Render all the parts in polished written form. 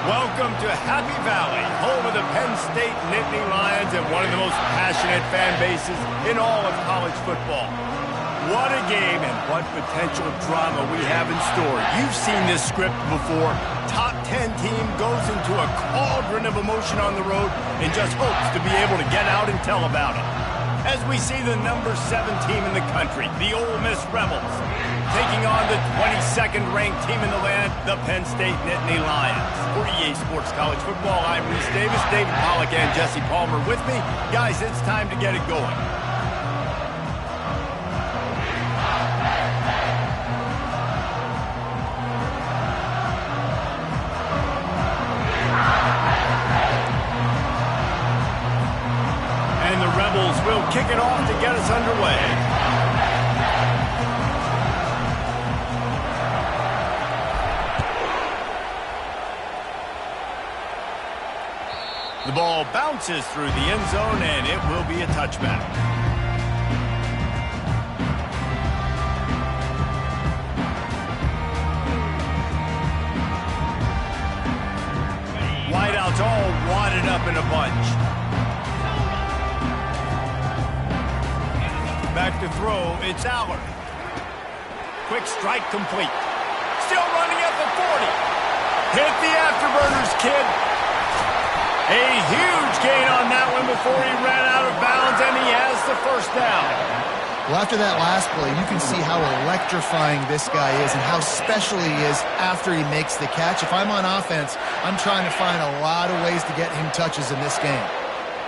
Welcome to Happy Valley, home of the Penn State Nittany Lions and one of the most passionate fan bases in all of college football. What a game and what potential drama we have in store. You've seen this script before. Top 10 team goes into a cauldron of emotion on the road and just hopes to be able to get out and tell about it. As we see the number 7 team in the country, the Ole Miss Rebels, taking on the 22nd ranked team in the land, the Penn State Nittany Lions. For EA Sports College Football, I'm Reese Davis, David Pollack, and Jesse Palmer with me. Guys, it's time to get it going. And the Rebels will kick it off to get us underway. The ball bounces through the end zone, and it will be a touchback. Wideouts all wadded up in a bunch. Back to throw, it's Allard. Quick strike complete. Still running at the 40. Hit the afterburners, kid. A huge gain on that one before he ran out of bounds, and he has the first down. Well, after that last play, you can see how electrifying this guy is and how special he is after he makes the catch. If I'm on offense, I'm trying to find a lot of ways to get him touches in this game.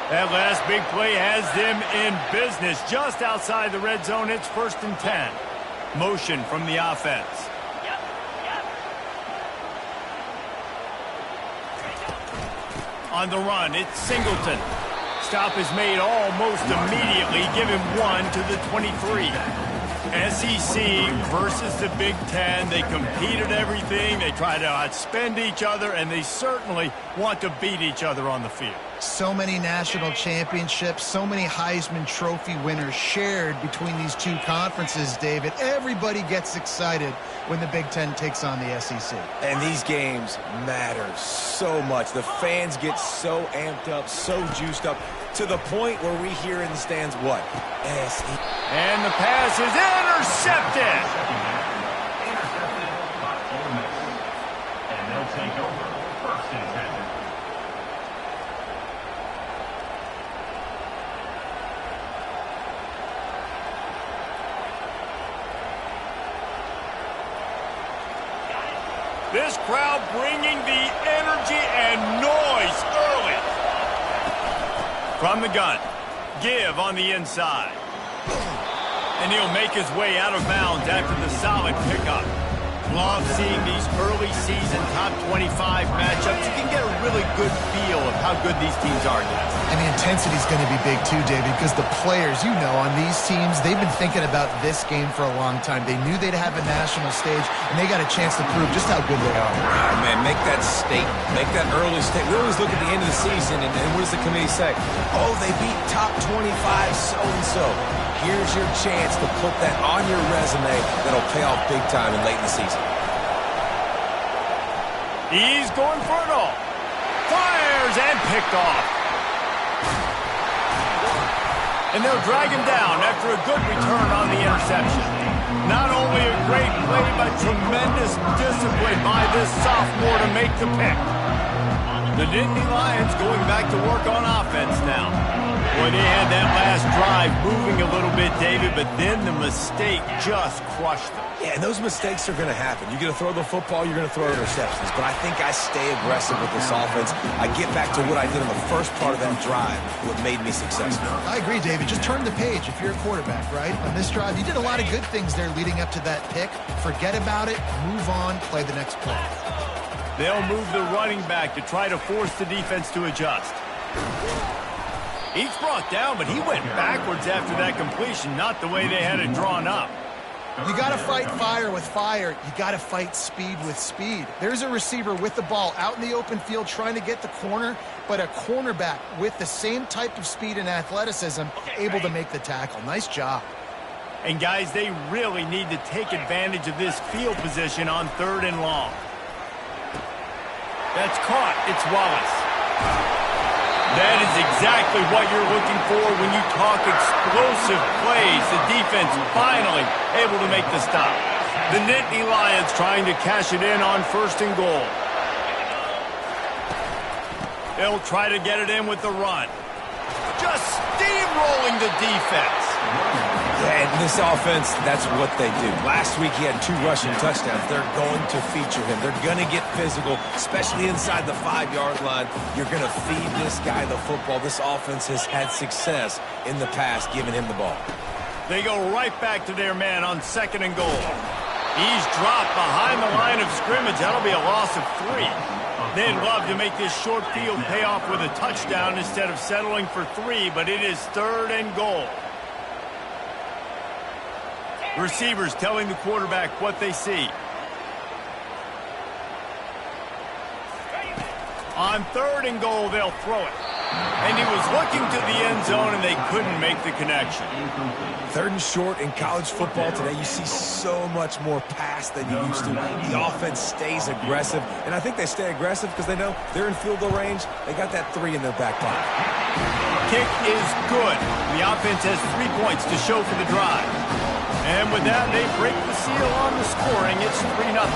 That last big play has them in business. Just outside the red zone, it's 1st and 10. Motion from the offense. On the run, it's Singleton. Stop is made almost immediately. Give him 1 to the 23. SEC versus the Big Ten. They compete at everything. They try to outspend each other, and they certainly want to beat each other on the field. So many national championships, so many Heisman Trophy winners shared between these two conferences, David. Everybody gets excited when the Big Ten takes on the SEC. And these games matter so much. The fans get so amped up, so juiced up, to the point where we hear in the stands what? SEC. And the pass is intercepted. Intercepted by Ole Miss. And they'll take over 1st and 10. This crowd bringing the energy and noise early. From the gun, give on the inside. And he'll make his way out of bounds after the solid pickup. Love seeing these early season top 25 matchups. You can get a really good feel of how good these teams are, guys. And the intensity is going to be big too, David, because the players, you know, on these teams, they've been thinking about this game for a long time. They knew they'd have a national stage, and they got a chance to prove just how good they are. Oh, man, make that statement. Make that early statement. We always look at the end of the season, and what does the committee say? Oh, they beat top 25 so-and-so. Here's your chance to put that on your resume that'll pay off big time and late in the season. He's going for it all. Fires and picked off. And they'll drag him down after a good return on the interception. Not only a great play, but tremendous discipline by this sophomore to make the pick. The Nittany Lions going back to work on offense now. Boy, they had that last drive moving a little bit, David, but then the mistake just crushed them. Yeah, and those mistakes are going to happen. You're going to throw the football, you're going to throw interceptions. But I think I stay aggressive with this offense. I get back to what I did in the first part of that drive, what made me successful. I agree, David. Just turn the page if you're a quarterback, right? On this drive, you did a lot of good things there leading up to that pick. Forget about it, move on, play the next play. They'll move the running back to try to force the defense to adjust. He's brought down, but he went backwards after that completion, not the way they had it drawn up. You got to fight fire with fire. You got to fight speed with speed. There's a receiver with the ball out in the open field trying to get the corner, but a cornerback with the same type of speed and athleticism able to make the tackle. Nice job. And guys, they really need to take advantage of this field position on 3rd and long. That's caught. It's Wallace. That is exactly what you're looking for when you talk explosive plays. The defense finally able to make the stop. The Nittany Lions trying to cash it in on 1st and goal. They'll try to get it in with the run. Just steamrolling the defense. Yeah, and this offense, that's what they do. Last week he had 2 rushing touchdowns. They're going to feature him. They're going to get physical, especially inside the 5-yard line. You're going to feed this guy the football. This offense has had success in the past giving him the ball. They go right back to their man on 2nd and goal. He's dropped behind the line of scrimmage. That'll be a loss of 3. They'd love to make this short field pay off with a touchdown instead of settling for 3, but it is 3rd and goal. Receivers telling the quarterback what they see. On 3rd and goal, they'll throw it. And he was looking to the end zone, and they couldn't make the connection. 3rd and short in college football today, you see so much more pass than you used to. The offense stays aggressive, and I think they stay aggressive because they know they're in field goal range. They got that 3 in their back pocket. Kick is good. The offense has 3 points to show for the drive. And with that, they break the seal on the scoring. It's 3-0.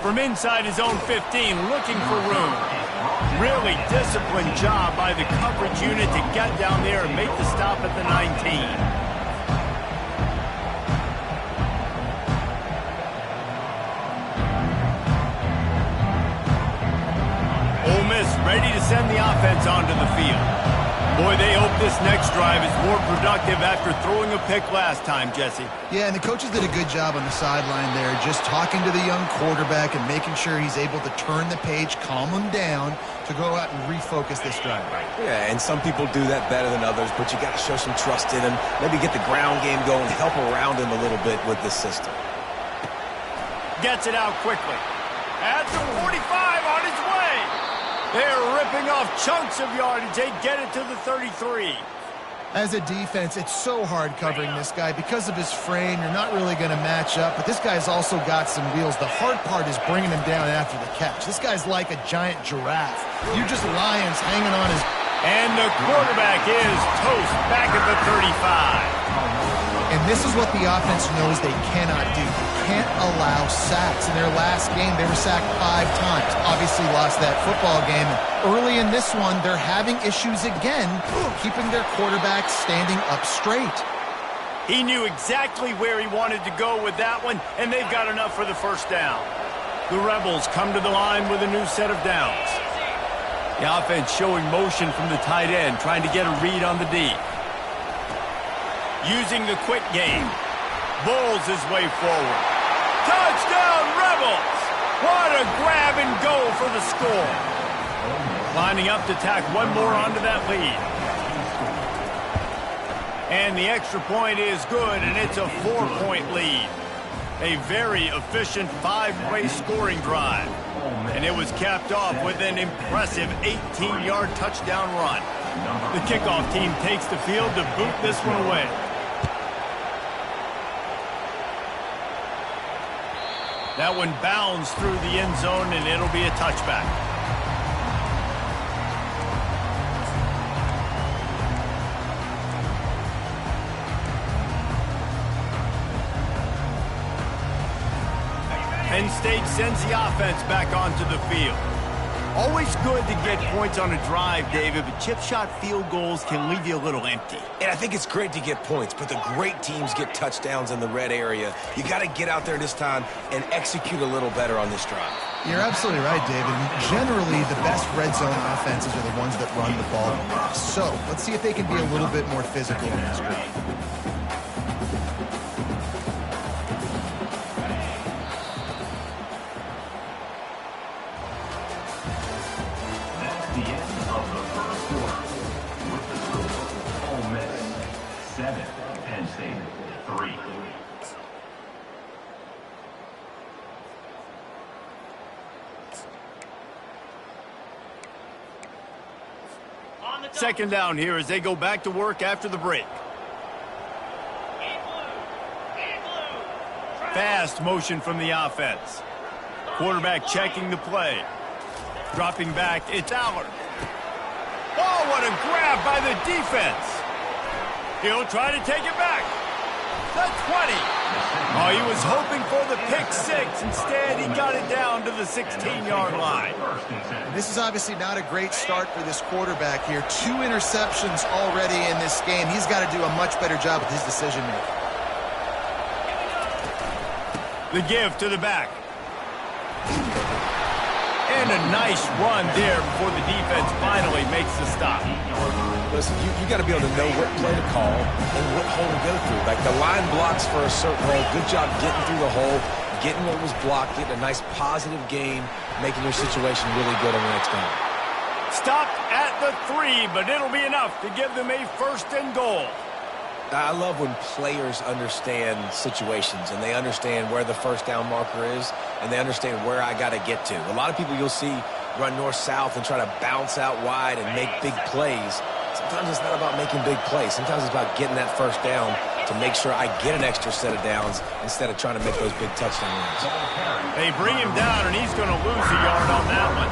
From inside his own 15, looking for room. Really disciplined job by the coverage unit to get down there and make the stop at the 19. Ready to send the offense onto the field. Boy, they hope this next drive is more productive after throwing a pick last time, Jesse. Yeah, and the coaches did a good job on the sideline there, just talking to the young quarterback and making sure he's able to turn the page, calm him down to go out and refocus this drive. Yeah, and some people do that better than others, but you got to show some trust in him. Maybe get the ground game going, help around him a little bit with the system. Gets it out quickly. At the 45 on his way. They're ripping off chunks of yardage. They get it to the 33. As a defense, it's so hard covering this guy. Because of his frame, you're not really going to match up. But this guy's also got some wheels. The hard part is bringing him down after the catch. This guy's like a giant giraffe. You're just lions hanging on his... And the quarterback is toast back at the 35. And this is what the offense knows they cannot do. They can't allow sacks. In their last game, they were sacked 5 times. Obviously lost that football game. And early in this one, they're having issues again, keeping their quarterback standing up straight. He knew exactly where he wanted to go with that one, and they've got enough for the first down. The Rebels come to the line with a new set of downs. The offense showing motion from the tight end, trying to get a read on the D. Using the quick game. Bowls his way forward. Touchdown, Rebels! What a grab and go for the score. Lining up to tack one more onto that lead. And the extra point is good, and it's a 4-point lead. A very efficient 5-way scoring drive. And it was capped off with an impressive 18-yard touchdown run. The kickoff team takes the field to boot this one away. That one bounds through the end zone, and it'll be a touchback. Penn State sends the offense back onto the field. Always good to get points on a drive, David, but chip shot field goals can leave you a little empty. And I think it's great to get points, but the great teams get touchdowns in the red area. You got to get out there this time and execute a little better on this drive. You're absolutely right, David. Generally, the best red zone offenses are the ones that run the ball the best. So let's see if they can be a little bit more physical in this drive. The end Second down here as they go back to work after the break. Fast motion from the offense. Quarterback checking the play. Dropping back, it's Allard. Oh, what a grab by the defense. He'll try to take it back. The 20. Oh, he was hoping for the pick six. Instead, he got it down to the 16-yard line. This is obviously not a great start for this quarterback here. 2 interceptions already in this game. He's got to do a much better job with his decision-making. The give to the back. And a nice run there before the defense finally makes the stop. Listen, you got to be able to know what play to call and what hole to go through. Like the line blocks for a certain hole. Good job getting through the hole, getting what was blocked, getting a nice positive gain, making your situation really good on the next down. Stopped at the 3, but it'll be enough to give them a 1st and goal. I love when players understand situations and they understand where the first down marker is and they understand where I got to get to. A lot of people you'll see run north-south and try to bounce out wide and make big plays. Sometimes it's not about making big plays. Sometimes it's about getting that first down to make sure I get an extra set of downs instead of trying to make those big touchdown runs. They bring him down, and he's going to lose a yard on that one.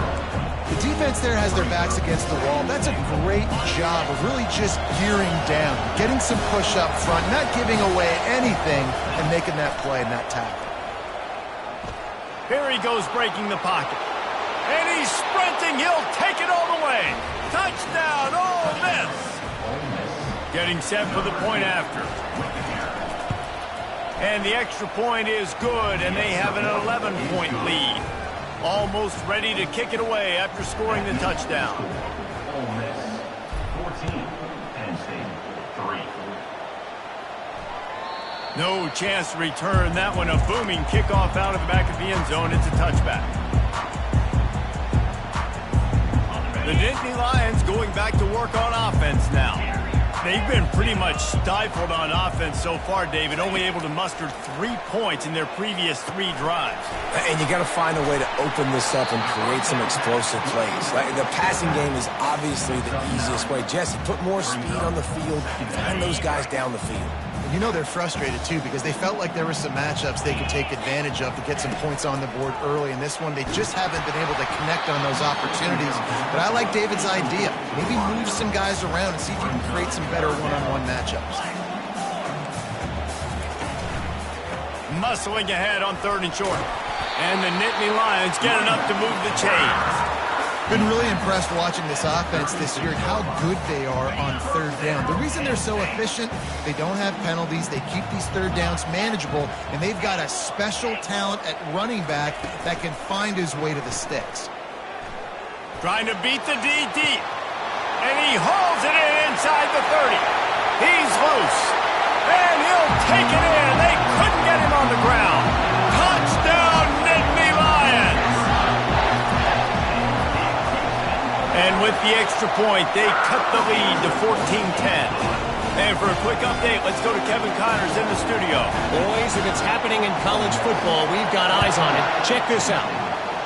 The defense there has their backs against the wall. That's a great job of really just gearing down, getting some push up front, not giving away anything, and making that play and that tackle. Here he goes breaking the pocket. And he's sprinting. He'll take it all the way. Touchdown, Ole Miss. Getting set for the point after. And the extra point is good, and they have an 11-point lead. Almost ready to kick it away after scoring the touchdown. Ole Miss 14, Penn State 3. No chance to return that one. A booming kickoff out of the back of the end zone. It's a touchback. The Nittany Lions going back to work on offense now. They've been pretty much stifled on offense so far, David, only able to muster 3 points in their previous 3 drives. And you got to find a way to open this up and create some explosive plays. Like the passing game is obviously the easiest way. Jesse, put more speed on the field and find those guys down the field. You know they're frustrated, too, because they felt like there were some matchups they could take advantage of to get some points on the board early. In this one, they just haven't been able to connect on those opportunities. But I like David's idea. Maybe move some guys around and see if you can create some better one-on-one matchups. Muscling ahead on 3rd and short. And the Nittany Lions get enough to move the chains. Been really impressed watching this offense this year and how good they are on 3rd down. The reason they're so efficient, they don't have penalties, they keep these 3rd downs manageable, and they've got a special talent at running back that can find his way to the sticks. Trying to beat the D deep. And he hauls it in inside the 30. He's loose. And he'll take it in. They couldn't get him on the ground. Touchdown, Nittany Lions. And with the extra point, they cut the lead to 14-10. And for a quick update, let's go to Kevin Connors in the studio. Boys, if it's happening in college football, we've got eyes on it. Check this out.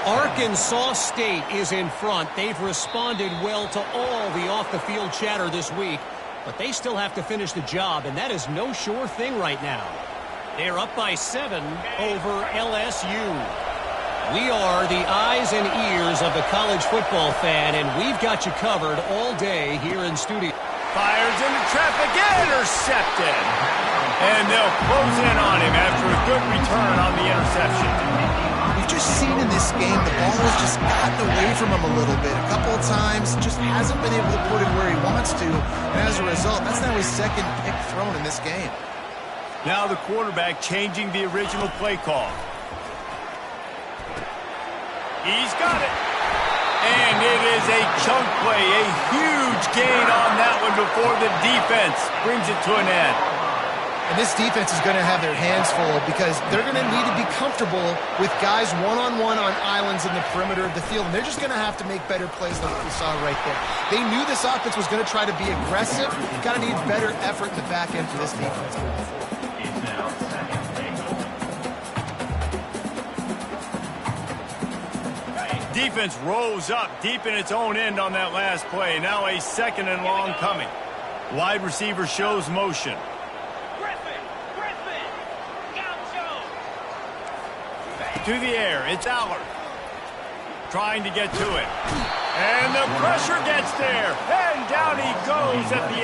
Arkansas State is in front. They've responded well to all the off-the-field chatter this week, but they still have to finish the job, and that is no sure thing right now. They're up by 7 over LSU. We are the eyes and ears of the college football fan, and we've got you covered all day here in studio. Fires into traffic, intercepted. And they'll close in on him after a good return on the interception. We've just seen in this game the ball has just gotten away from him a little bit. A couple of times, just hasn't been able to put it where he wants to. And as a result, that's now his 2nd pick thrown in this game. Now the quarterback changing the original play call. He's got it. And it is a chunk play, a huge gain on that one before the defense brings it to an end. And this defense is going to have their hands full because they're going to need to be comfortable with guys one-on-one on islands in the perimeter of the field. And they're just going to have to make better plays like we saw right there. They knew this offense was going to try to be aggressive. Got to need better effort in the back end for this defense. It's now 2nd and goal. defense rose up deep in its own end on that last play. Now a 2nd and long coming. Wide receiver shows motion. To the air, it's Allard. Trying to get to it. And the pressure gets there. And down he goes at the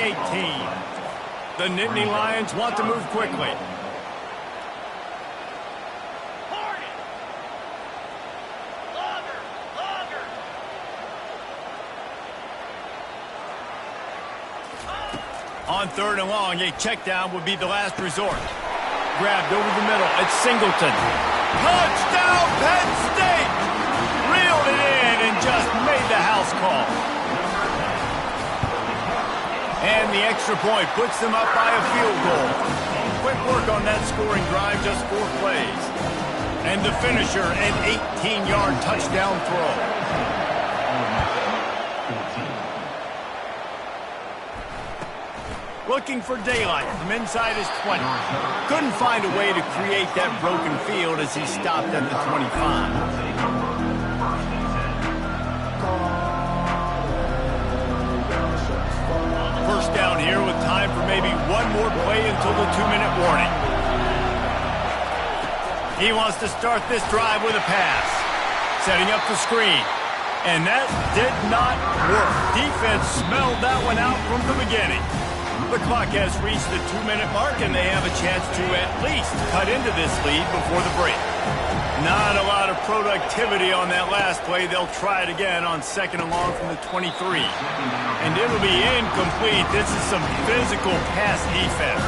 18. The Nittany Lions want to move quickly. On 3rd and long, a check down would be the last resort. Grabbed over the middle. It's Singleton. Touchdown, Penn State! Reeled it in and just made the house call. And the extra point puts them up by a field goal. Quick work on that scoring drive, just 4 plays. And the finisher, an 18-yard touchdown throw. Looking for daylight from inside his 20. Couldn't find a way to create that broken field as he stopped at the 25. First down here with time for maybe one more play until the 2-minute warning. He wants to start this drive with a pass. Setting up the screen. And that did not work. Defense smelled that one out from the beginning. The clock has reached the 2-minute mark, and they have a chance to at least cut into this lead before the break. Not a lot of productivity on that last play. They'll try it again on 2nd and long from the 23. And it'll be incomplete. This is some physical pass defense.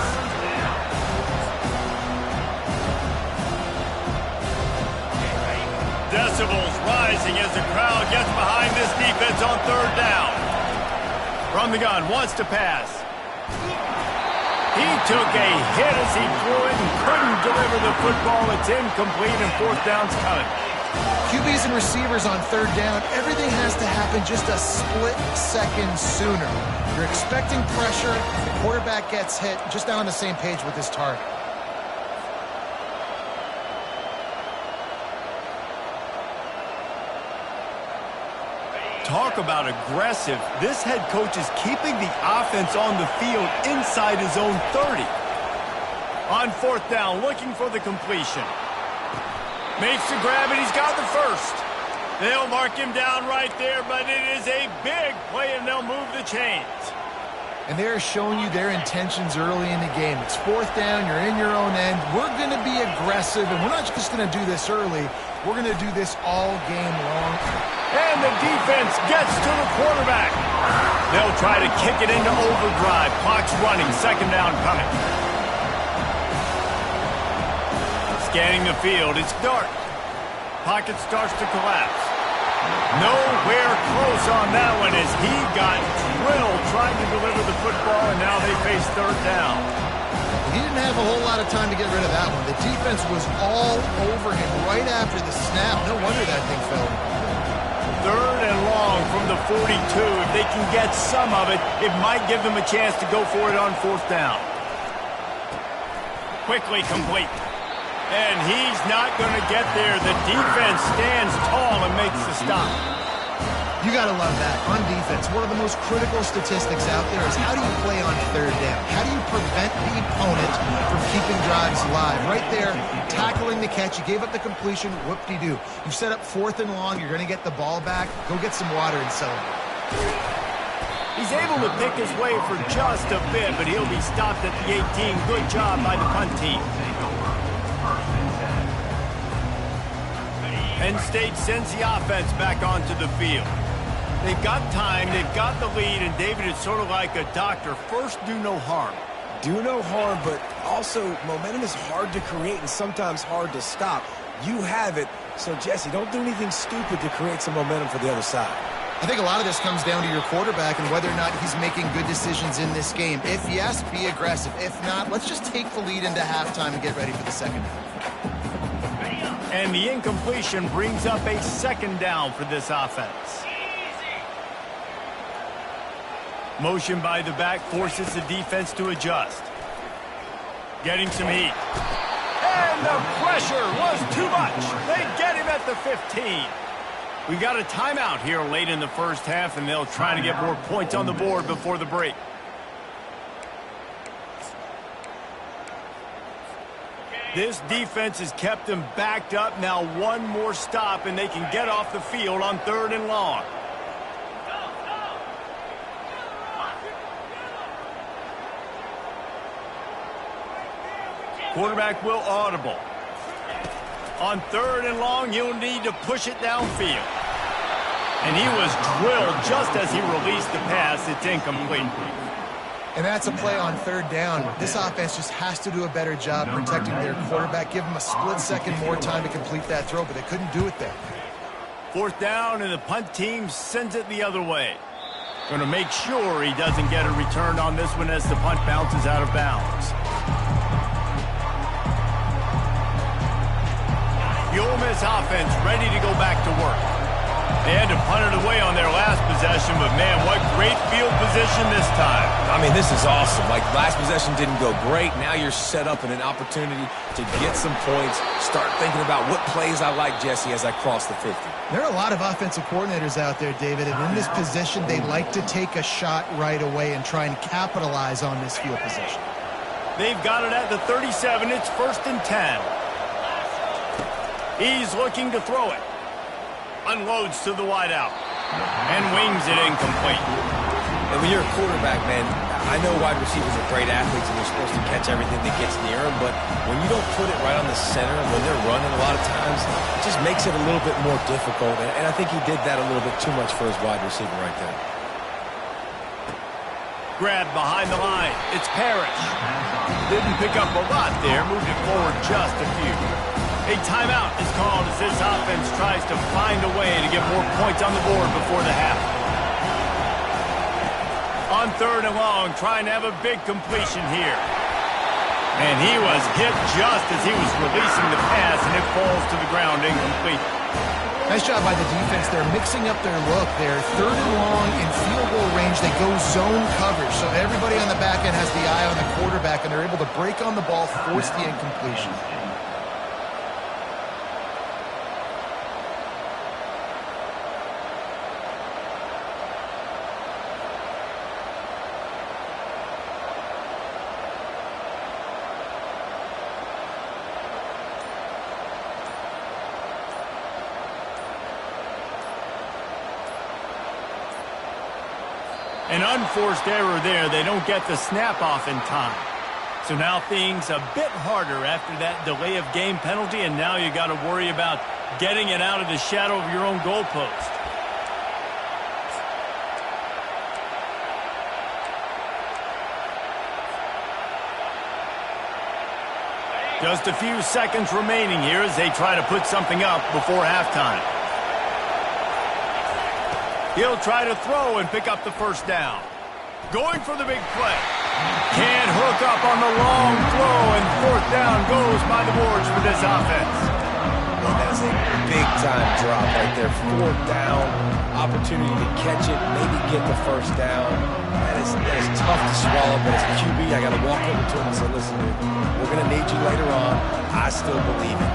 Decibels rising as the crowd gets behind this defense on 3rd down. From the gun, wants to pass. He took a hit as he threw it and couldn't deliver the football. It's incomplete and 4th down's coming. QBs and receivers on 3rd down, everything has to happen just a split second sooner. You're expecting pressure, the quarterback gets hit, just not on the same page with his target. Talk about aggressive. This head coach is keeping the offense on the field inside his own 30. On 4th down, looking for the completion. Makes the grab, and he's got the first. They'll mark him down right there, but it is a big play, and they'll move the chains. And they're showing you their intentions early in the game. It's 4th down, you're in your own end. We're going to be aggressive, and we're not just going to do this early. We're going to do this all game long. And the defense gets to the quarterback. They'll try to kick it into overdrive. Clock's running, 2nd down coming. Scanning the field, it's dark. Pocket starts to collapse. Nowhere close on that one as he got drilled trying to deliver the football, and now they face 3rd down. He didn't have a whole lot of time to get rid of that one. The defense was all over him right after the snap. No wonder that thing fell. 3rd and long from the 42. If they can get some of it, it might give them a chance to go for it on 4th down. Quickly complete. And he's not going to get there. The defense stands tall and makes the stop. You got to love that. On defense, one of the most critical statistics out there is how do you play on 3rd down? How do you prevent the opponent from keeping drives alive? Right there, tackling the catch. You gave up the completion. Whoop-de-doo. You've set up 4th and long. You're going to get the ball back. Go get some water and celebrate. He's able to pick his way for just a bit, but he'll be stopped at the 18. Good job by the punt team. Penn State sends the offense back onto the field. They've got time, they've got the lead, and David, it's sort of like a doctor. First, do no harm. Do no harm, but also momentum is hard to create and sometimes hard to stop. You have it, so Jesse, don't do anything stupid to create some momentum for the other side. I think a lot of this comes down to your quarterback and whether or not he's making good decisions in this game. If yes, be aggressive. If not, let's just take the lead into halftime and get ready for the 2nd half. And the incompletion brings up a 2nd down for this offense. Motion by the back forces the defense to adjust. Getting some heat. And the pressure was too much. They get him at the 15. We've got a timeout here late in the first half, and they'll try to get more points on the board before the break. This defense has kept them backed up. Now one more stop, and they can get off the field on 3rd and long. Quarterback will audible. On 3rd and long, you'll need to push it downfield. And he was drilled just as he released the pass. It's incomplete. And that's a play on 3rd down. This offense just has to do a better job protecting their quarterback. Give him a split second more time to complete that throw, but they couldn't do it there. 4th down, and the punt team sends it the other way. Going to make sure he doesn't get a return on this one as the punt bounces out of bounds. The Ole Miss offense ready to go back to work. They had to punt it away on their last possession, but man, what great field position this time. I mean, this is awesome. Like, last possession didn't go great. Now you're set up in an opportunity to get some points. Start thinking about what plays I like, Jesse, as I cross the 50. There are a lot of offensive coordinators out there, David, and in this position, they like to take a shot right away and try and capitalize on this field position. They've got it at the 37. It's 1st and 10. He's looking to throw it. Unloads to the wideout. And wings it incomplete. And when you're a quarterback, man, I know wide receivers are great athletes and they're supposed to catch everything that gets near them, but when you don't put it right on the center, when they're running a lot of times, it just makes it a little bit more difficult. And I think he did that a little bit too much for his wide receiver right there. Grab behind the line. It's Parrish. Didn't pick up a lot there. Moved it forward just a few. A timeout is called as this offense tries to find a way to get more points on the board before the half. On 3rd and long, trying to have a big completion here. And he was hit just as he was releasing the pass, and it falls to the ground incomplete. Nice job by the defense. They're mixing up their look. They're 3rd and long in field goal range. They go zone coverage, so everybody on the back end has the eye on the quarterback, and they're able to break on the ball, force the incompletion. An unforced error there. They don't get the snap off in time. So now things a bit harder after that delay of game penalty, and now you got to worry about getting it out of the shadow of your own goalpost. Just a few seconds remaining here as they try to put something up before halftime. He'll try to throw and pick up the 1st down. Going for the big play. Can't hook up on the long throw, and 4th down goes by the boards for this offense. And that's a big-time drop right there. 4th down, opportunity to catch it, maybe get the 1st down. That is tough to swallow, but as a QB, I got to walk over to him and say, listen, dude, we're going to need you later on. I still believe it.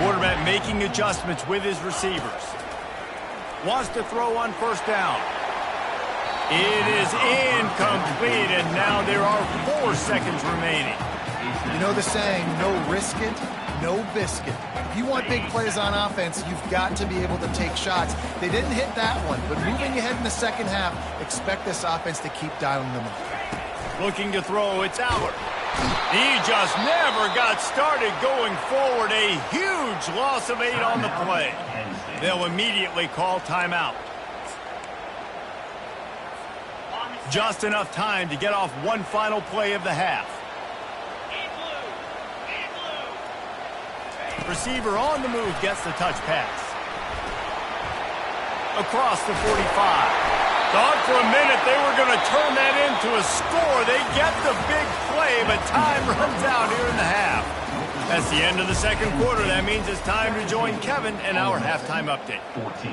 Quarterback making adjustments with his receivers. Wants to throw on 1st down. It is incomplete, and now there are 4 seconds remaining. You know the saying, no risk it, no biscuit. If you want big plays on offense, you've got to be able to take shots. They didn't hit that one, but moving ahead in the second half, expect this offense to keep dialing them up. Looking to throw, it's Allard. He just never got started going forward. A huge loss of 8 on the play. They'll immediately call timeout. Just enough time to get off one final play of the half. Receiver on the move gets the touch pass. Across the 45. Thought for a minute they were going to turn that into a score. They get the big play, but time runs out here in the half. That's the end of the second quarter. That means it's time to join Kevin and our halftime update.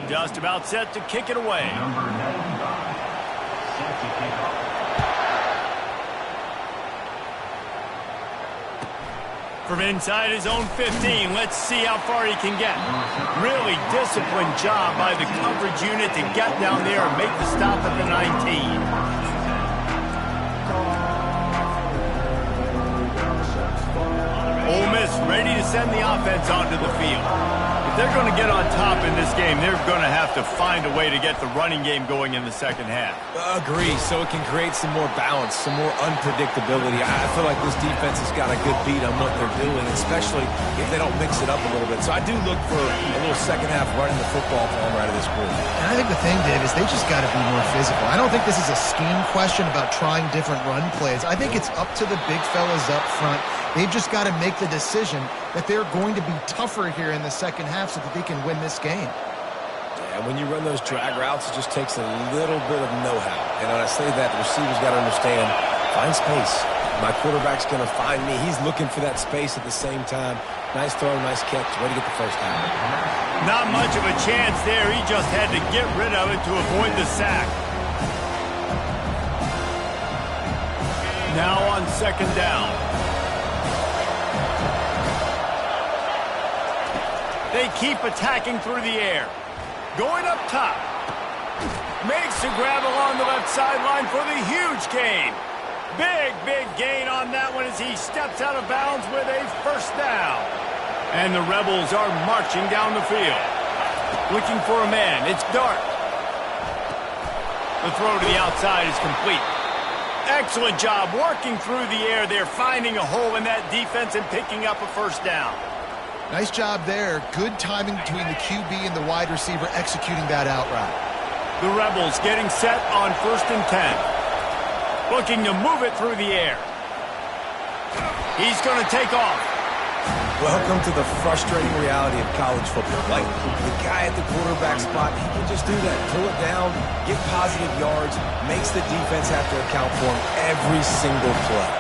Just about set to kick it away. Number 95, set to kick off. From inside his own 15, let's see how far he can get. Really disciplined job by the coverage unit to get down there and make the stop at the 19. Ole Miss ready to send the offense onto the field. If they're going to get on top in this game, they're going to have to find a way to get the running game going in the second half. Agree, so it can create some more balance, some more unpredictability. I feel like this defense has got a good beat on what they're doing, especially if they don't mix it up a little bit. So I do look for a little second half running the football for them right of this group. And I think the thing, Dave, is they just got to be more physical. I don't think this is a scheme question about trying different run plays. I think it's up to the big fellas up front. They've just got to make the decision that they're going to be tougher here in the second half so that they can win this game. And when you run those drag routes, it just takes a little bit of know-how. And when I say that, the receiver's got to understand, find space. My quarterback's going to find me. He's looking for that space at the same time. Nice throw, nice catch. Way to get the first down. Not much of a chance there. He just had to get rid of it to avoid the sack. Now on second down. They keep attacking through the air. Going up top. Makes the grab along the left sideline for the huge gain. Big gain on that one as he steps out of bounds with a first down. And the Rebels are marching down the field. Looking for a man. It's Dart. The throw to the outside is complete. Excellent job working through the air there, finding a hole in that defense and picking up a first down. Nice job there. Good timing between the QB and the wide receiver executing that out route. The Rebels getting set on 1st and 10. Looking to move it through the air. He's going to take off. Welcome to the frustrating reality of college football. Like, the guy at the quarterback spot, he can just do that. Pull it down, get positive yards, makes the defense have to account for him every single play.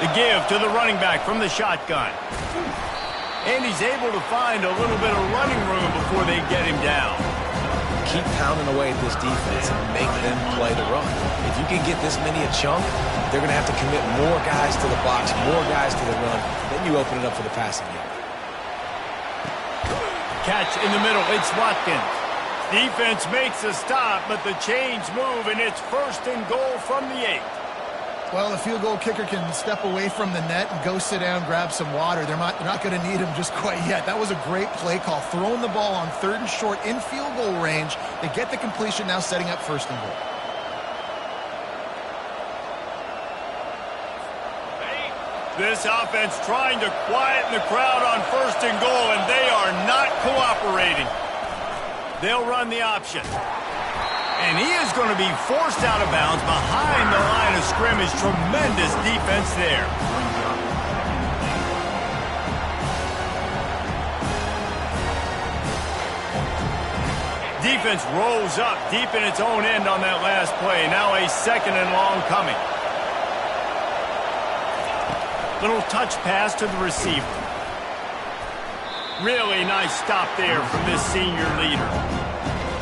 The give to the running back from the shotgun. And he's able to find a little bit of running room before they get him down. Keep pounding away at this defense and make them play the run. If you can get this many a chunk, they're going to have to commit more guys to the box, more guys to the run. Then you open it up for the passing game. Catch in the middle. It's Watkins. Defense makes a stop, but the chains move, and it's 1st and goal from the 8. Well, the field goal kicker can step away from the net and go sit down, grab some water. They're not going to need him just quite yet. That was a great play call. Throwing the ball on 3rd and short in field goal range. They get the completion, now setting up 1st and goal. This offense trying to quieten the crowd on 1st and goal, and they are not cooperating. They'll run the option. And he is going to be forced out of bounds behind the line of scrimmage. Tremendous defense there. Defense rolls up deep in its own end on that last play. Now a 2nd and long coming. Little touch pass to the receiver. Really nice stop there from this senior leader.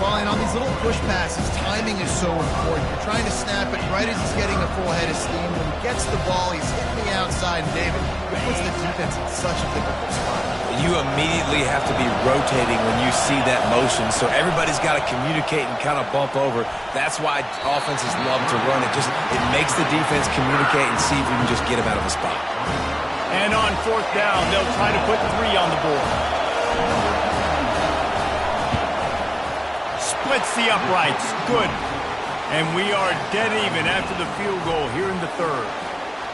Well, and on these little push passes, timing is so important. You're trying to snap it right as he's getting a full head of steam. When he gets the ball, he's hitting the outside, and David, it puts the defense in such a difficult spot. You immediately have to be rotating when you see that motion, so everybody's got to communicate and kind of bump over. That's why offenses love to run it. It makes the defense communicate and see if you can just get him out of the spot. And on 4th down, they'll try to put 3 on the board. Splits the uprights. Good. And we are dead even after the field goal here in the 3rd.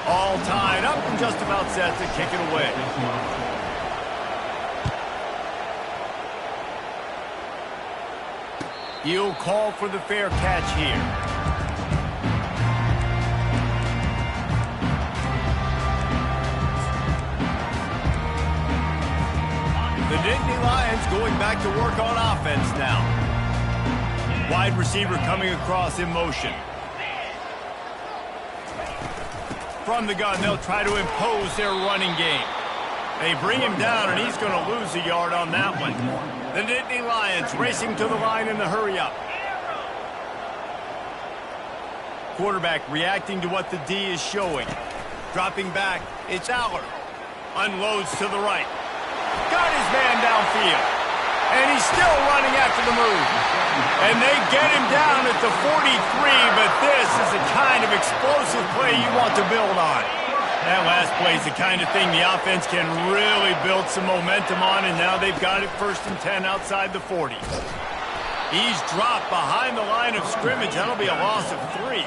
All tied up and just about set to kick it away. He'll call for the fair catch here. The Nittany Lions going back to work on offense now. Wide receiver coming across in motion. From the gun, they'll try to impose their running game. They bring him down, and he's going to lose a yard on that one. The Nittany Lions racing to the line in the hurry-up. Quarterback reacting to what the D is showing. Dropping back, it's Aller. Unloads to the right. Got his man downfield. And he's still running after the move. And they get him down at the 43, but this is the kind of explosive play you want to build on. That last play is the kind of thing the offense can really build some momentum on, and now they've got it 1st and 10 outside the 40. He's dropped behind the line of scrimmage. That'll be a loss of 3.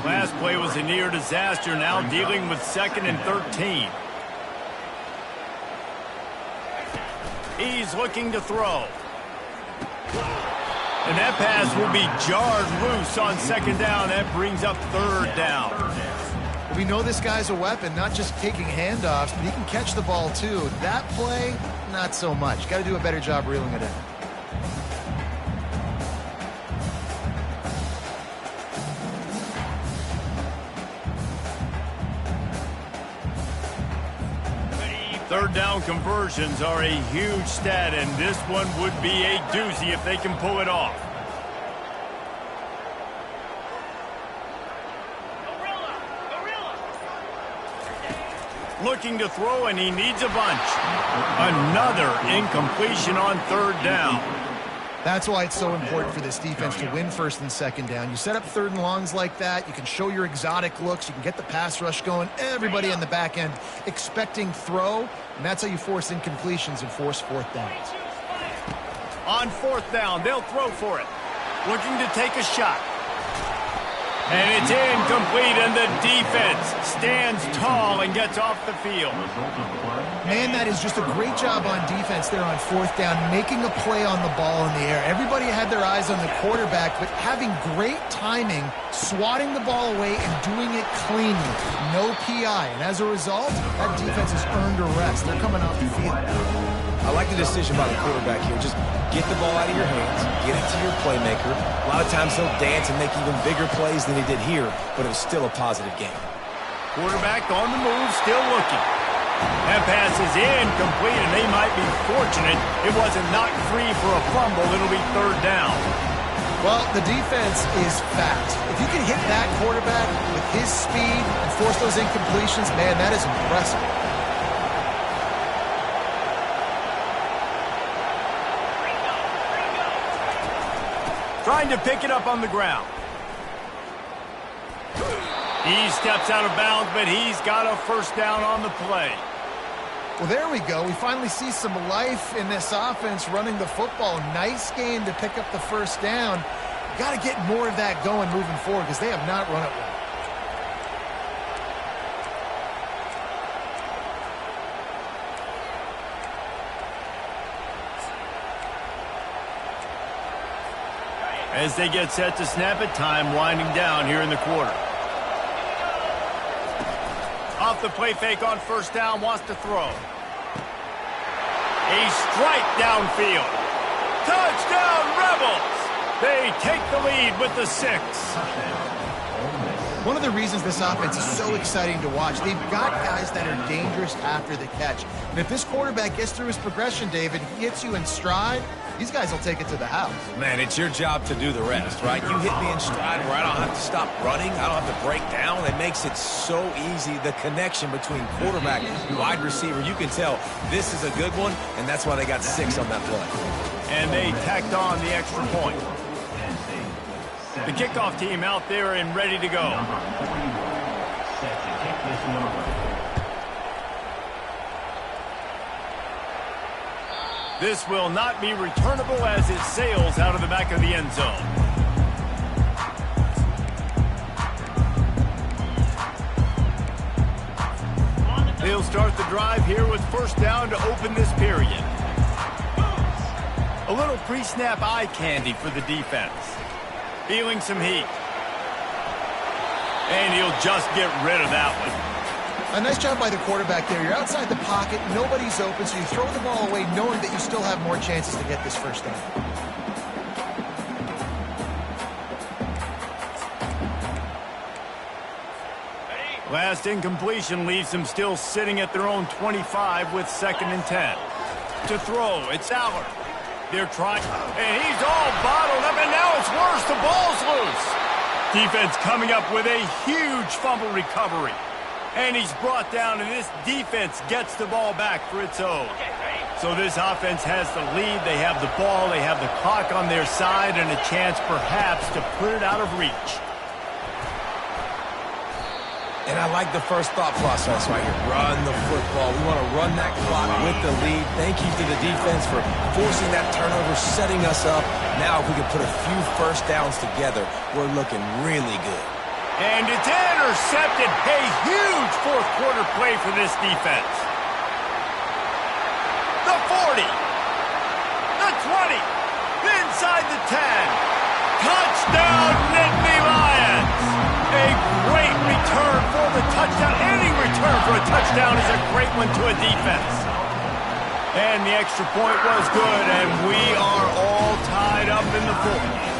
Last play was a near disaster, now dealing with 2nd and 13. He's looking to throw. And that pass will be jarred loose on 2nd down. That brings up 3rd down. We know this guy's a weapon, not just taking handoffs, but he can catch the ball too. That play, not so much. Got to do a better job reeling it in. Third down conversions are a huge stat, and this one would be a doozy if they can pull it off. Looking to throw, and he needs a bunch. Another incompletion on 3rd down. That's why it's so important for this defense to win 1st and 2nd down. You set up 3rd and longs like that, you can show your exotic looks, you can get the pass rush going, everybody on the back end expecting throw, and that's how you force incompletions and force 4th downs. On 4th down, they'll throw for it. Looking to take a shot. And it's incomplete, and the defense stands tall and gets off the field. Man, that is just a great job on defense there on 4th down, making a play on the ball in the air. Everybody had their eyes on the quarterback, but having great timing, swatting the ball away, and doing it cleanly. No PI, and as a result, that defense has earned a rest. They're coming off the field. I like the decision by the quarterback here. Just get the ball out of your hands, get it to your playmaker. A lot of times he'll dance and make even bigger plays than he did here, but it was still a positive game. Quarterback on the move, still looking. That pass is incomplete, and they might be fortunate it wasn't knocked free for a fumble. It'll be 3rd down. Well, the defense is fast. If you can hit that quarterback with his speed and force those incompletions, man, that is impressive. Trying to pick it up on the ground. He steps out of bounds, but he's got a 1st down on the play. Well, there we go. We finally see some life in this offense running the football. Nice game to pick up the 1st down. Got to get more of that going moving forward because they have not run it well. As they get set to snap it, time winding down here in the quarter. Off the play fake on 1st down, wants to throw. A strike downfield. Touchdown, Rebels! They take the lead with the 6. One of the reasons this offense is so exciting to watch, they've got guys that are dangerous after the catch. And if this quarterback gets through his progression, David, he hits you in stride, these guys will take it to the house. Man, it's your job to do the rest, right? You hit me in stride where I don't have to stop running. I don't have to break down. It makes it so easy. The connection between quarterback and wide receiver, you can tell this is a good one, and that's why they got 6 on that play. And they tacked on the extra point. The kickoff team out there and ready to go. Set to kick this one away. This will not be returnable as it sails out of the back of the end zone. They'll start the drive here with 1st down to open this period. A little pre-snap eye candy for the defense. Feeling some heat. And he'll just get rid of that one. A nice job by the quarterback there. You're outside the pocket, nobody's open, so you throw the ball away knowing that you still have more chances to get this 1st down. Last incompletion leaves them still sitting at their own 25 with 2nd and 10. To throw, it's Aller. They're trying, and he's all bottled up, and now it's worse. The ball's loose. Defense coming up with a huge fumble recovery. And he's brought down, and this defense gets the ball back for its own. So this offense has the lead. They have the ball. They have the clock on their side and a chance perhaps to put it out of reach. And I like the first thought process right here. Run the football. We want to run that clock with the lead. Thank you to the defense for forcing that turnover, setting us up. Now if we can put a few first downs together, we're looking really good. And it's intercepted. A huge fourth quarter play for this defense. The 40. The 20. Inside the 10. Touchdown, Nittany Lions. A great return for the touchdown. Any return for a touchdown is a great one to a defense. And the extra point was good, and we are all tied up in the fourth.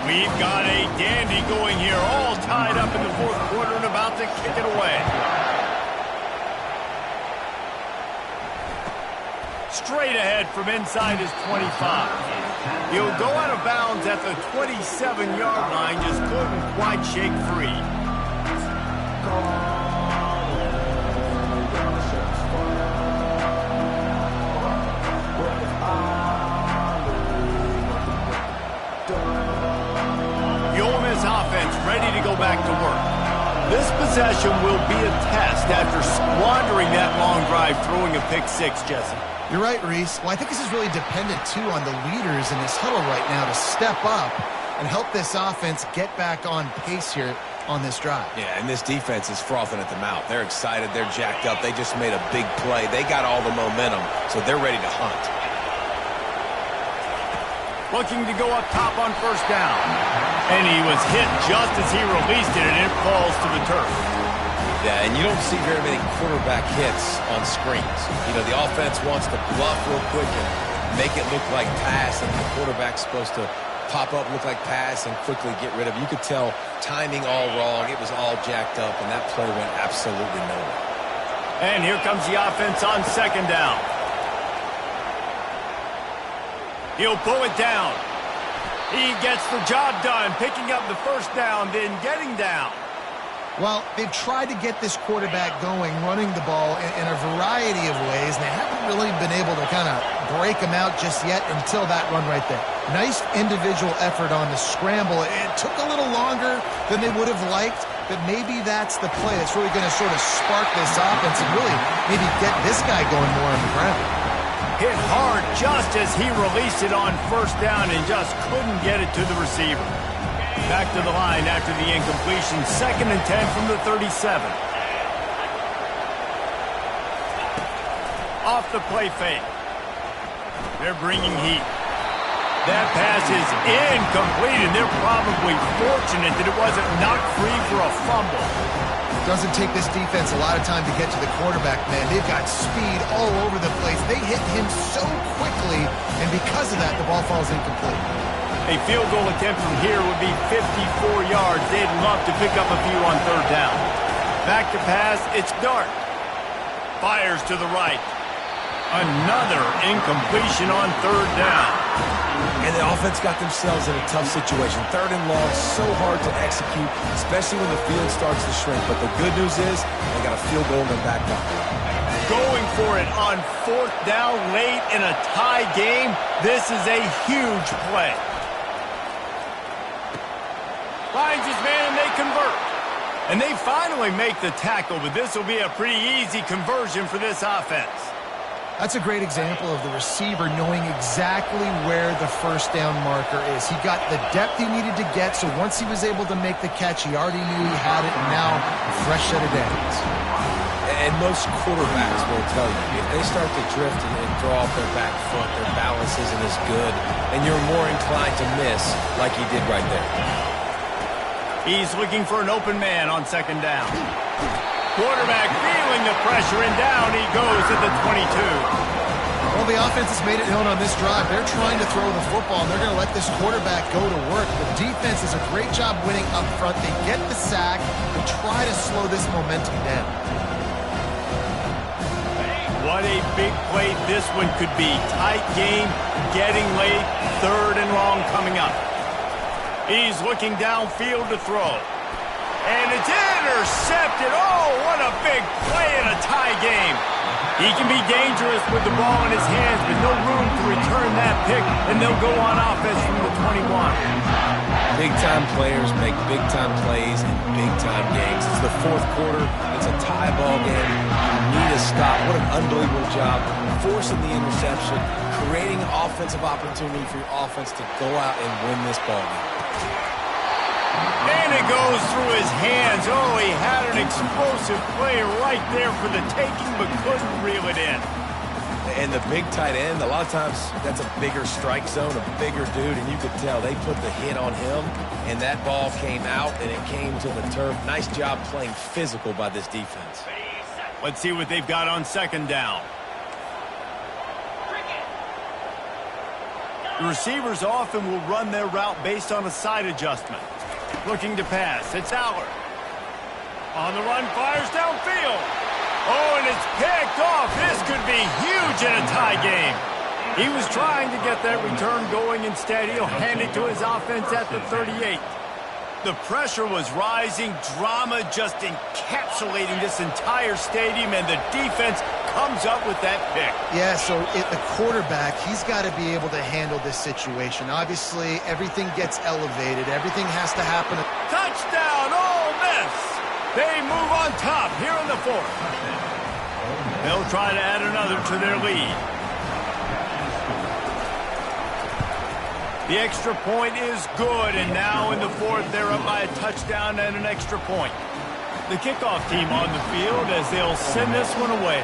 We've got a dandy going here, all tied up in the fourth quarter and about to kick it away. Straight ahead from inside his 25. He'll go out of bounds at the 27-yard line, just couldn't quite shake free. The Ole Miss offense ready to go back to work. This possession will be a test after squandering that long drive, throwing a pick six, Jesse. You're right, Reese. Well, I think this is really dependent, too, on the leaders in this huddle right now to step up and help this offense get back on pace here on this drive. Yeah, and this defense is frothing at the mouth. They're excited. They're jacked up. They just made a big play. They got all the momentum, so they're ready to hunt. Looking to go up top on first down. And he was hit just as he released it, and it falls to the turf. Yeah, and you don't see very many quarterback hits on screens. You know, the offense wants to bluff real quick and make it look like pass, and the quarterback's supposed to pop up, look like pass, and quickly get rid of it. You could tell timing all wrong. It was all jacked up, and that play went absolutely nowhere. And here comes the offense on second down. He'll pull it down. He gets the job done, picking up the first down, then getting down. Well, they've tried to get this quarterback going, running the ball in a variety of ways, and they haven't really been able to kind of break him out just yet until that run right there. Nice individual effort on the scramble. It took a little longer than they would have liked, but maybe that's the play that's really going to sort of spark this offense and really maybe get this guy going more on the ground. Hit hard just as he released it on first down and just couldn't get it to the receiver. Back to the line after the incompletion. 2nd and 10 from the 37. Off the play fake. They're bringing heat. That pass is incomplete, and they're probably fortunate that it wasn't knocked free for a fumble. Doesn't take this defense a lot of time to get to the quarterback, man. They've got speed all over the place. They hit him so quickly, and because of that, the ball falls incomplete. A field goal attempt from here would be 54 yards. They'd love to pick up a few on third down. Back to pass, it's Dart. Fires to the right. Another incompletion on third down. And the offense got themselves in a tough situation. 3rd and long, so hard to execute, especially when the field starts to shrink. But the good news is they got a field goal in their back pocket. Going for it on 4th down late in a tie game. This is a huge play. Finds his man and they convert. And they finally make the tackle, but this will be a pretty easy conversion for this offense. That's a great example of the receiver knowing exactly where the first down marker is. He got the depth he needed to get, so once he was able to make the catch, he already knew he had it, and now a fresh set of downs. And most quarterbacks will tell you, if they start to drift and throw off their back foot, their balance isn't as good, and you're more inclined to miss like he did right there. He's looking for an open man on 2nd down. Quarterback feeling the pressure, and down he goes at the 22. Well, the offense has made it known on this drive. They're trying to throw the football, and they're going to let this quarterback go to work. The defense does a great job winning up front. They get the sack and try to slow this momentum down. What a big play this one could be. Tight game, getting late, 3rd and long coming up. He's looking downfield to throw. And it's in! Intercepted. Oh, what a big play in a tie game. He can be dangerous with the ball in his hands, but no room to return that pick, and they'll go on offense from the 21. Big-time players make big-time plays in big-time games. It's the fourth quarter. It's a tie ball game. You need a stop. What an unbelievable job forcing the interception, creating an offensive opportunity for your offense to go out and win this ball game. And it goes through his hands. Oh, he had an explosive play right there for the taking, but couldn't reel it in. And the big tight end, a lot of times that's a bigger strike zone, a bigger dude, and you could tell they put the hit on him, and that ball came out, and it came to the turf. Nice job playing physical by this defense. Let's see what they've got on second down. The receivers often will run their route based on a side adjustment. Looking to pass, it's Aller. On the run, fires downfield. Oh, and it's picked off. This could be huge in a tie game. He was trying to get that return going. Instead, he'll hand it to his offense at the 38. The pressure was rising. Drama just encapsulating this entire stadium, and the defense comes up with that pick. Yeah, so the quarterback, he's got to be able to handle this situation. Obviously, everything gets elevated. Everything has to happen. Touchdown, Ole Miss. They move on top here in the fourth. They'll try to add another to their lead. The extra point is good, and now in the fourth, they're up by a touchdown and an extra point. The kickoff team on the field as they'll send this one away.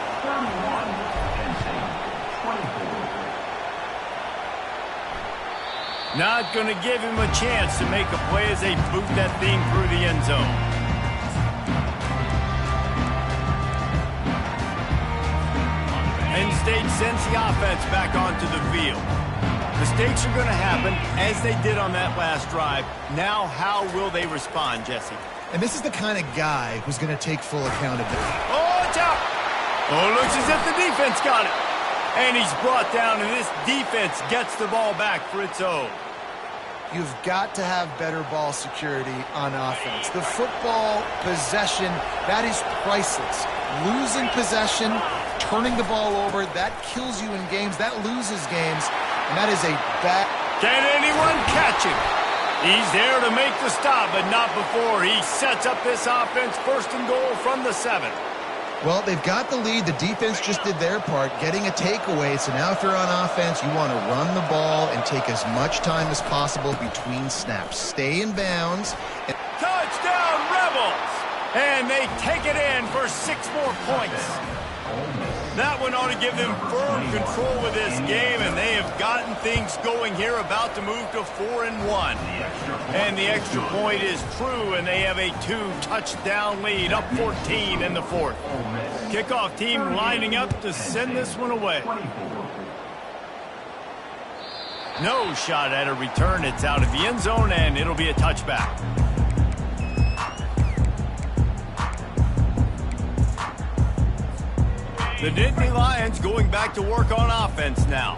Not going to give him a chance to make a play as they boot that thing through the end zone. Penn State sends the offense back onto the field. Mistakes are going to happen, as they did on that last drive. Now, how will they respond, Jesse? And this is the kind of guy who's going to take full accountability. Oh, it's out. Oh, looks as if the defense got it. And he's brought down, and this defense gets the ball back for its own. You've got to have better ball security on offense. The football possession, that is priceless. Losing possession, turning the ball over, that kills you in games. That loses games. And that is a bad... Can anyone catch him? He's there to make the stop, but not before he sets up this offense. First and goal from the 7. Well, they've got the lead. The defense just did their part, getting a takeaway. So now if you're on offense, you want to run the ball and take as much time as possible between snaps. Stay in bounds. Touchdown, Rebels! And they take it in for 6 more points. That one ought to give them firm control of this game, and they have gotten things going here, about to move to 4-1. And the extra point is true, and they have a 2-touchdown lead, up 14 in the fourth. Kickoff team lining up to send this one away. No shot at a return. It's out of the end zone, and it'll be a touchback. The Nittany Lions going back to work on offense now.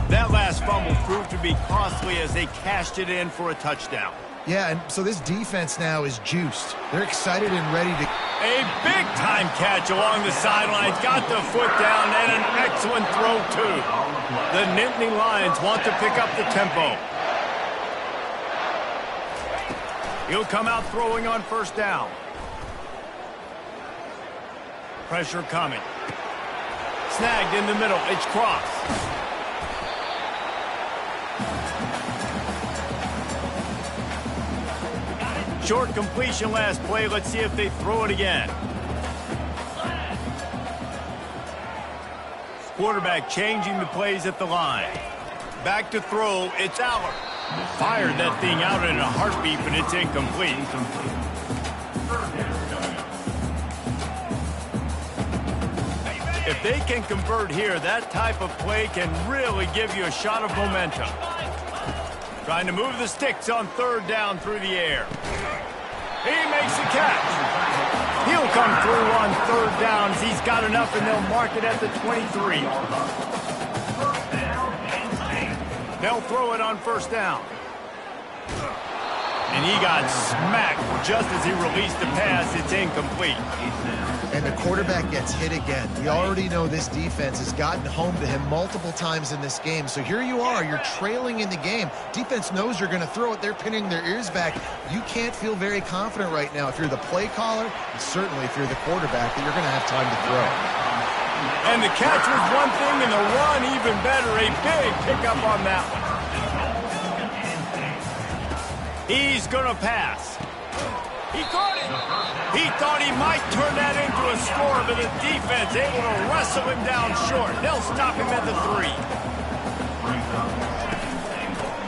That last fumble proved to be costly as they cashed it in for a touchdown. Yeah, and so this defense now is juiced. They're excited and ready to... A big-time catch along the sidelines. Got the foot down and an excellent throw, too. The Nittany Lions want to pick up the tempo. He'll come out throwing on first down. Pressure coming. Snagged in the middle. It's Cross. Short completion last play. Let's see if they throw it again. Quarterback changing the plays at the line. Back to throw. It's Aller. Fired that thing out in a heartbeat, but it's incomplete. If they can convert here, that type of play can really give you a shot of momentum. Trying to move the sticks on third down through the air. He makes the catch. He'll come through on third downs. He's got enough, and they'll mark it at the 23. They'll throw it on first down. And he got smacked just as he released the pass. It's incomplete. And the quarterback gets hit again. We already know this defense has gotten home to him multiple times in this game. So here you are, you're trailing in the game. Defense knows you're going to throw it. They're pinning their ears back. You can't feel very confident right now if you're the play caller, and certainly if you're the quarterback, that you're going to have time to throw. And the catch was one thing, and the run even better. A big pickup on that one. He's going to pass. He caught it. He thought he might turn that into a score, but the defense able to wrestle him down short. They'll stop him at the 3.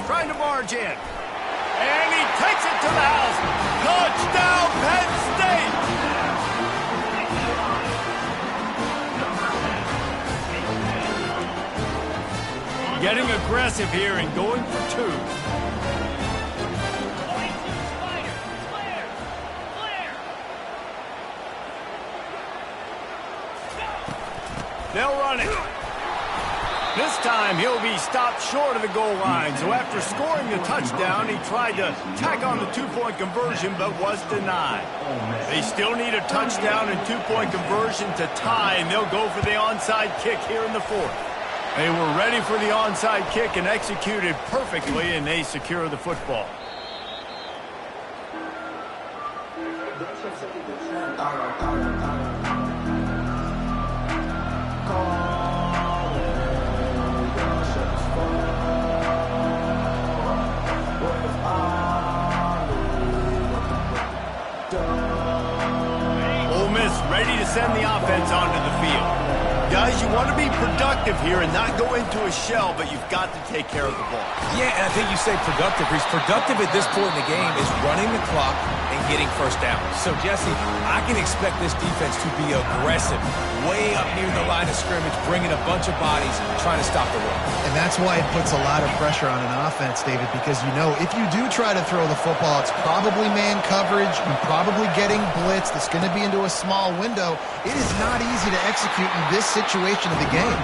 Trying to barge in. And he takes it to the house. Touchdown, Penn State! Getting aggressive here and going for 2. They'll run it. This time he'll be stopped short of the goal line. So after scoring the touchdown, he tried to tack on the 2-point conversion but was denied. They still need a touchdown and 2-point conversion to tie, and they'll go for the onside kick here in the 4th. They were ready for the onside kick and executed perfectly, and they secure the football. Ole Miss ready to send the offense onto the field. Guys, you want to be productive here and not go into a shell, but you've got to take care of the ball. Yeah, and I think you say productive. He's productive at this point in the game is running the clock and getting first down. So, Jesse, I can expect this defense to be aggressive, way up near the line of scrimmage, bringing a bunch of bodies, trying to stop the run. And that's why it puts a lot of pressure on an offense, David, because you know if you do try to throw the football, it's probably man coverage, you're probably getting blitzed, it's going to be into a small window. It is not easy to execute in this situation of the game.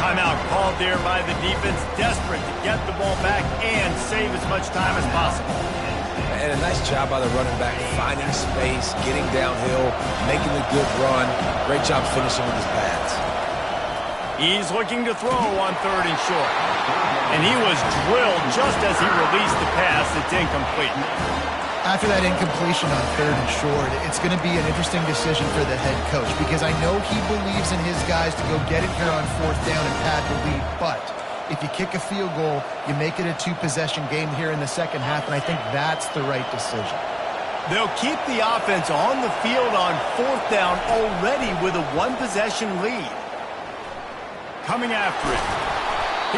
Timeout called there by the defense, desperate to get the ball back and save as much time as possible. And a nice job by the running back, finding space, getting downhill, making a good run. Great job finishing with his pads. He's looking to throw on 3rd and short. And he was drilled just as he released the pass. It's incomplete. After that incompletion on 3rd and short, it's going to be an interesting decision for the head coach because I know he believes in his guys to go get it here on 4th down and pad the lead, but if you kick a field goal, you make it a 2-possession game here in the second half, and I think that's the right decision. They'll keep the offense on the field on 4th down already with a 1-possession lead. Coming after it.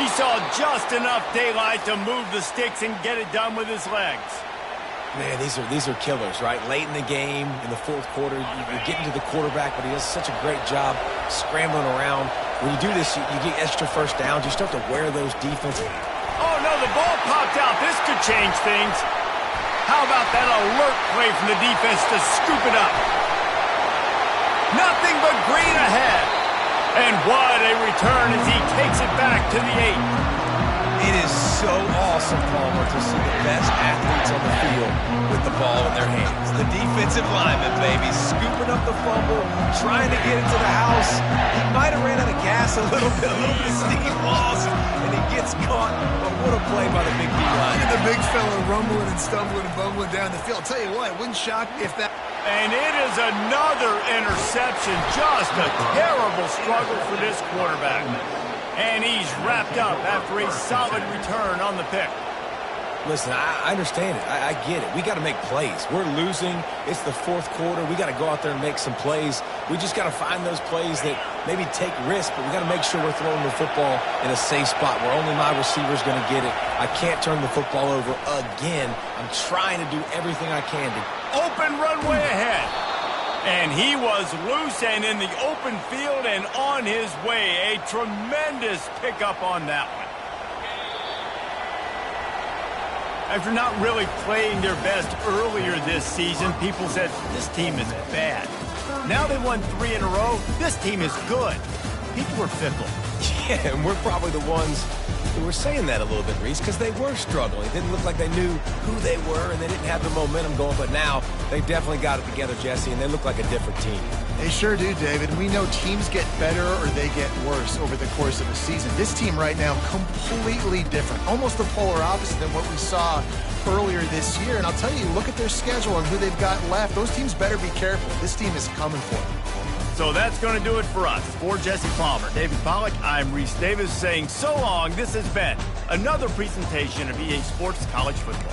He saw just enough daylight to move the sticks and get it done with his legs. Man, these are killers, right? Late in the game, in the 4th quarter, you're getting to the quarterback, but he does such a great job scrambling around. When you do this, you get extra first downs. You start to wear those defenses. Oh, no, the ball popped out. This could change things. How about that alert play from the defense to scoop it up? Nothing but green ahead. And what a return as he takes it back to the 8. It is so awesome, Palmer, to see the best athletes on the field with the ball in their hands. The defensive lineman, baby, scooping up the fumble, trying to get it to the house. He might have ran out of gas a little bit of steam lost, and he gets caught. But what a play by the big D line. Look at the big fella rumbling and stumbling and bumbling down the field. I'll tell you what, it wouldn't shock me if that... And it is another interception. Just a terrible struggle for this quarterback. And he's wrapped up after a solid return on the pick. Listen, I understand it. I get it. We got to make plays. We're losing. It's the 4th quarter. We got to go out there and make some plays. We just got to find those plays that maybe take risks, but we got to make sure we're throwing the football in a safe spot where only my receiver's going to get it. I can't turn the football over again. I'm trying to do everything I can to... Open runway ahead. And he was loose and in the open field and on his way. A tremendous pickup on that one. After not really playing their best earlier this season, people said, this team is bad. Now they won 3 in a row. This team is good. People are fickle. Yeah, and we're probably the ones We were saying that a little bit, Reese, because they were struggling. It didn't look like they knew who they were, and they didn't have the momentum going. But now they definitely got it together, Jesse, and they look like a different team. They sure do, David. We know teams get better or they get worse over the course of a season. This team right now, completely different. Almost the polar opposite than what we saw earlier this year. And I'll tell you, look at their schedule and who they've got left. Those teams better be careful. This team is coming for them. So that's going to do it for us. For Jesse Palmer, David Pollack, I'm Reese Davis saying so long. This has been another presentation of EA Sports College Football.